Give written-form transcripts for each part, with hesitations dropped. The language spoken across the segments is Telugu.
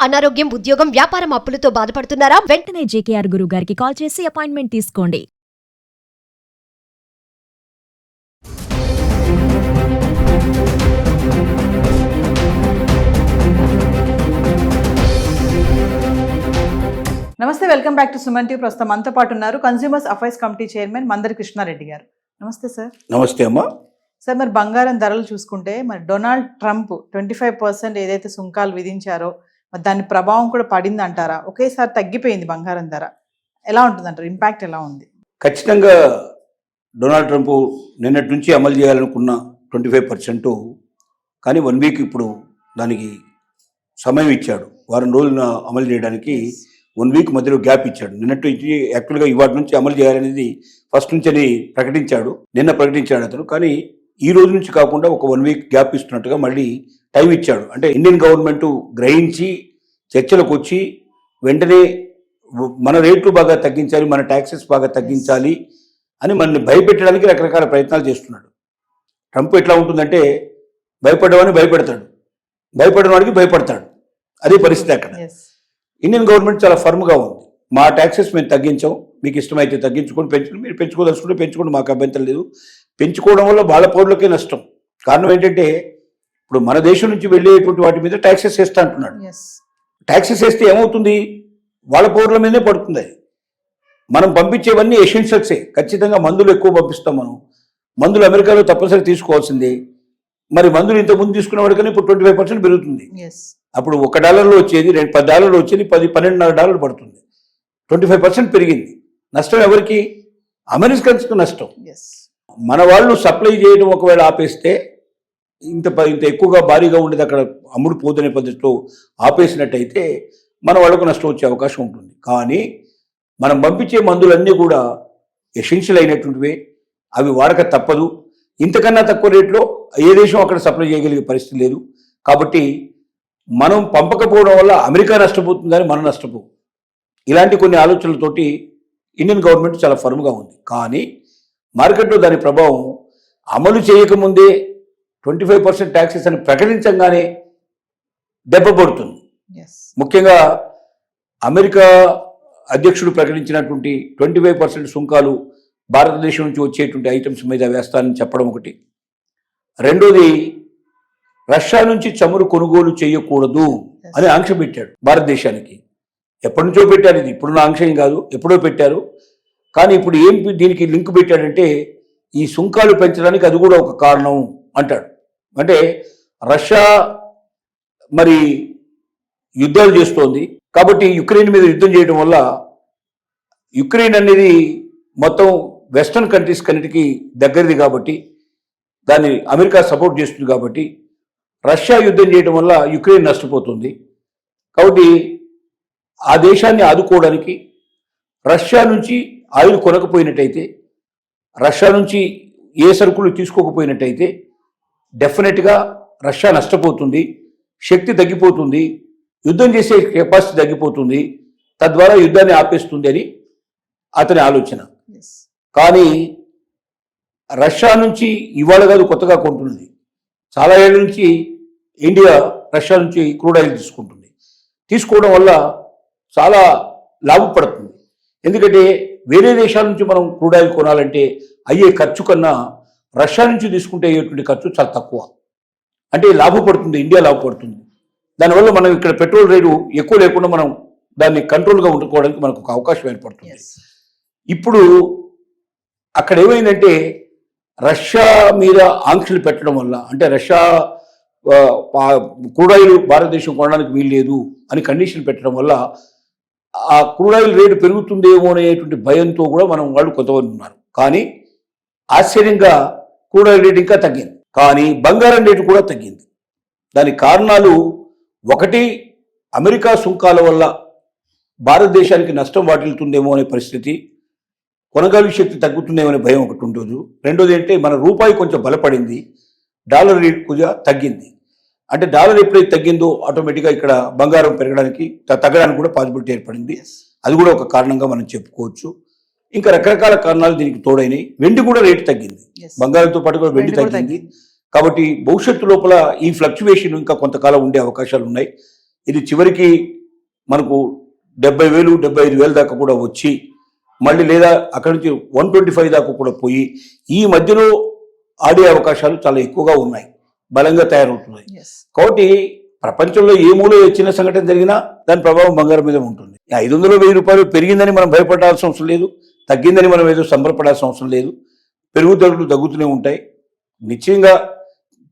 అనారోగ్యం, ఉద్యోగం, వ్యాపారం అప్పులతో బాధపడుతున్నారా? వెంటనే జేకేఆర్ గురువు గారికి కాల్ చేసి అపాయింట్మెంట్ తీసుకోండి. నమస్తే, welcome back to Suman TV. ప్రస్తుతం మనతో పాటు ఉన్నారు consumers affairs committee chairman Mandari Krishna Reddy garu. నమస్తే సార్. నమస్తే అమ్మా. సార్, మరి బంగారం ధరలు చూసుకుంటే మరి డొనాల్డ్ ట్రంప్ 25% ఏదైతే సుంకాలు విధించారో మరి దాని ప్రభావం కూడా పడింది అంటారా? ఒకేసారి తగ్గిపోయింది బంగారం ధర, ఎలా ఉంటుంది అంటారు? ఇంపాక్ట్ ఎలా ఉంది? ఖచ్చితంగా డొనాల్డ్ ట్రంప్ నిన్నటి నుంచి అమలు చేయాలనుకున్న 25%, కానీ 1 వీక్ ఇప్పుడు దానికి సమయం ఇచ్చాడు. వారం రోజులు అమలు చేయడానికి 1 వీక్ మధ్యలో గ్యాప్ ఇచ్చాడు. నిన్నటి నుంచి యాక్చువల్గా ఇవాటి నుంచి అమలు చేయాలనేది ఫస్ట్ నుంచి అని ప్రకటించాడు, నిన్న ప్రకటించాడు అతను. కానీ ఈ రోజు నుంచి కాకుండా ఒక 1 వీక్ గ్యాప్ ఇస్తున్నట్టుగా మళ్ళీ టైం ఇచ్చాడు. అంటే ఇండియన్ గవర్నమెంట్ గ్రహించి చర్చలకు వచ్చి వెంటనే మన రేట్లు బాగా తగ్గించాలి, మన ట్యాక్సెస్ బాగా తగ్గించాలి అని మనల్ని భయపెట్టడానికి రకరకాల ప్రయత్నాలు చేస్తున్నాడు. ట్రంప్ ఎట్లా ఉంటుందంటే భయపడ్డవాడిని భయపెడతాడు, భయపడేవాడికి భయపడతాడు. అదే పరిస్థితి అక్కడ. ఇండియన్ గవర్నమెంట్ చాలా ఫర్మ్గా ఉంది. మా ట్యాక్సెస్ మేము తగ్గించాం, మీకు ఇష్టమైతే తగ్గించుకొని పెంచుకుని, మీరు పెంచుకోదలుచుకుంటే పెంచుకోండి, మాకు అభ్యంతరం లేదు. పెంచుకోవడం వల్ల వాళ్ళ పౌరులకే నష్టం. కారణం ఏంటంటే ఇప్పుడు మన దేశం నుంచి వెళ్ళేటువంటి వాటి మీద ట్యాక్సెస్ వేస్తా అంటున్నాడు. ట్యాక్సెస్ వేస్తే ఏమవుతుంది? వాళ్ళ పౌరుల మీదనే పడుతుంది. మనం పంపించేవన్నీ ఎసెన్షియల్సే. ఖచ్చితంగా మందులు ఎక్కువ పంపిస్తాం మనం. మందులు అమెరికాలో తప్పనిసరి తీసుకోవాల్సిందే. మరి మందులు ఇంతకుముందు తీసుకునే వాడికన్నా ఇప్పుడు 25% పెరుగుతుంది. అప్పుడు $1 వచ్చేది $10 వచ్చేది $12.5 పడుతుంది. 25% పెరిగింది. నష్టం ఎవరికి? అమెరికన్స్కి నష్టం. మన వాళ్ళు సప్లై చేయడం ఒకవేళ ఆపేస్తే, ఇంత ఎక్కువగా భారీగా ఉండేది అక్కడ అమ్ముడు పోదనే పద్ధతిలో ఆపేసినట్టయితే మన వాళ్ళకు నష్టం వచ్చే అవకాశం ఉంటుంది. కానీ మనం పంపించే మందులన్నీ కూడా ఎసెన్షియల్ అయినటువంటివే, అవి వాడక తప్పదు. ఇంతకన్నా తక్కువ రేట్లో ఏ దేశం అక్కడ సప్లై చేయగలిగే పరిస్థితి లేదు. కాబట్టి మనం పంపకపోవడం వల్ల అమెరికా నష్టపోతుందని మనం నష్టపో. ఇలాంటి కొన్ని ఆలోచనలతోటి ఇండియన్ గవర్నమెంట్ చాలా ఫర్మ్గా ఉంది. కానీ మార్కెట్లో దాని ప్రభావం అమలు చేయకముందే 25% ట్యాక్సెస్ అని ప్రకటించగానే దెబ్బపడుతుంది. ముఖ్యంగా అమెరికా అధ్యక్షుడు ప్రకటించినటువంటి 25% సుంకాలు భారతదేశం నుంచి వచ్చేటువంటి ఐటమ్స్ మీద వేస్తానని చెప్పడం ఒకటి. రెండోది, రష్యా నుంచి చమురు కొనుగోలు చేయకూడదు అని ఆంక్ష పెట్టాడు భారతదేశానికి. ఎప్పటి నుంచో పెట్టారు, ఇది ఇప్పుడున్న ఆంక్ష కాదు, ఎప్పుడో పెట్టారు. కానీ ఇప్పుడు ఏం దీనికి లింక్ పెట్టాడంటే ఈ సుంకాలు పెంచడానికి అది కూడా ఒక కారణం అంటాడు. అంటే రష్యా మరి యుద్ధాలు చేస్తోంది కాబట్టి యుక్రెయిన్ మీద యుద్ధం చేయడం వల్ల యుక్రెయిన్ అనేది మొత్తం వెస్టర్న్ కంట్రీస్ కన్నిటికీ దగ్గరది కాబట్టి, దాన్ని అమెరికా సపోర్ట్ చేస్తుంది కాబట్టి రష్యా యుద్ధం చేయడం వల్ల యుక్రెయిన్ నష్టపోతుంది. కాబట్టి ఆ దేశాన్ని ఆదుకోవడానికి రష్యా నుంచి ఆయిల్ కొనకపోయినట్టయితే, రష్యా నుంచి ఏ సరుకులు తీసుకోకపోయినట్టయితే డెఫినెట్గా రష్యా నష్టపోతుంది, శక్తి తగ్గిపోతుంది, యుద్ధం చేసే కెపాసిటీ తగ్గిపోతుంది, తద్వారా యుద్ధాన్ని ఆపేస్తుంది అని అతని ఆలోచన. కానీ రష్యా నుంచి ఇవాళ కాదు కొత్తగా కొంటున్నది. చాలా ఏళ్ళ నుంచి ఇండియా రష్యా నుంచి క్రూడ్ ఆయిల్ తీసుకుంటుంది. తీసుకోవడం వల్ల చాలా లాభపడుతుంది. ఎందుకంటే వేరే దేశాల నుంచి మనం క్రూడ్ ఆయిల్ కొనాలంటే అయ్యే ఖర్చు కన్నా రష్యా నుంచి తీసుకుంటే అయ్యేటువంటి ఖర్చు చాలా తక్కువ. అంటే లాభపడుతుంది, ఇండియా లాభపడుతుంది. దానివల్ల మనం ఇక్కడ పెట్రోల్ రేటు ఎక్కువ లేకుండా మనం దాన్ని కంట్రోల్గా ఉండుకోవడానికి మనకు ఒక అవకాశం ఏర్పడుతుంది. ఇప్పుడు అక్కడ ఏమైందంటే రష్యా మీద ఆంక్షలు పెట్టడం వల్ల, అంటే రష్యా క్రూడ్ ఆయిల్ భారతదేశం కొనడానికి వీల్లేదు అని కండిషన్ పెట్టడం వల్ల ఆ క్రూడ్ ఆయిల్ రేటు పెరుగుతుందేమో అనేటువంటి భయంతో కూడా వాళ్ళు కొంతమంది ఉన్నారు. కానీ ఆశ్చర్యంగా క్రూడ్ ఆయిల్ రేటు ఇంకా తగ్గింది. కానీ బంగారం రేటు కూడా తగ్గింది. దానికి కారణాలు ఒకటి, అమెరికా సుంకాల వల్ల భారతదేశానికి నష్టం వాటిల్తుందేమో అనే పరిస్థితి, కొనగలిగే శక్తి తగ్గుతుందేమో అనే భయం ఒకటి ఉండదు. రెండోది అంటే మన రూపాయి కొంచెం బలపడింది, డాలర్ రేటు కొద్దిగా తగ్గింది. అంటే డాలర్ ఎప్పుడైతే తగ్గిందో ఆటోమేటిక్గా ఇక్కడ బంగారం పెరగడానికి తగ్గడానికి కూడా పాసిబిలిటీ ఏర్పడింది. అది కూడా ఒక కారణంగా మనం చెప్పుకోవచ్చు. ఇంకా రకరకాల కారణాలు దీనికి తోడైనవి. వెండి కూడా రేటు తగ్గింది, బంగారంతో పాటు కూడా వెండి తగ్గింది. కాబట్టి భవిష్యత్తు లోపల ఈ ఫ్లక్చువేషన్ ఇంకా కొంతకాలం ఉండే అవకాశాలు ఉన్నాయి. ఇది చివరికి మనకు 70,000 75,000 దాకా కూడా వచ్చి మళ్ళీ లేదా అక్కడి నుంచి 125 దాకా కూడా పోయి ఈ మధ్యలో ఆడే అవకాశాలు చాలా ఎక్కువగా ఉన్నాయి, బలంగా తయారవుతున్నాయి. Yes. కాబట్టి ప్రపంచంలో ఏ మూల చిన్న సంఘటన జరిగినా దాని ప్రభావం బంగారం మీద ఉంటుంది. 500-1000 రూపాయలు పెరిగిందని మనం భయపడాల్సిన అవసరం లేదు, తగ్గిందని మనం ఏదో సంబరపడాల్సిన అవసరం లేదు. పెరుగుదలలు తగ్గుతూనే ఉంటాయి. నిశ్చయంగా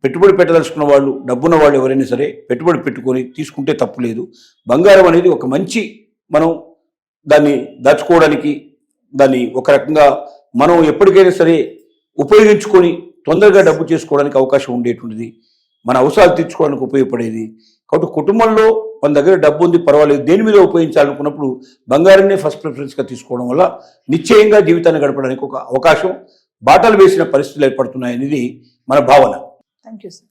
పెట్టుబడి పెట్టదలుచుకున్న వాళ్ళు, డబ్బున్న వాళ్ళు ఎవరైనా సరే పెట్టుబడి పెట్టుకొని తీసుకుంటే తప్పు లేదు. బంగారం అనేది ఒక మంచి, మనం దాన్ని దాచుకోవడానికి, దాన్ని ఒక రకంగా మనం ఎప్పటికైనా సరే ఉపయోగించుకొని తొందరగా డబ్బు చేసుకోవడానికి అవకాశం ఉండేటువంటిది, మన అవసరాలు తీర్చుకోవడానికి ఉపయోగపడేది. కాబట్టి కుటుంబంలో మన దగ్గర డబ్బు ఉంది పర్వాలేదు, దేని మీద ఉపయోగించాలనుకున్నప్పుడు బంగారాన్ని ఫస్ట్ ప్రిఫరెన్స్గా తీసుకోవడం వల్ల నిశ్చయంగా జీవితాన్ని గడపడానికి ఒక అవకాశం, బాటలు వేసిన పరిస్థితులు ఏర్పడుతున్నాయనేది మన భావన. Thank you sir.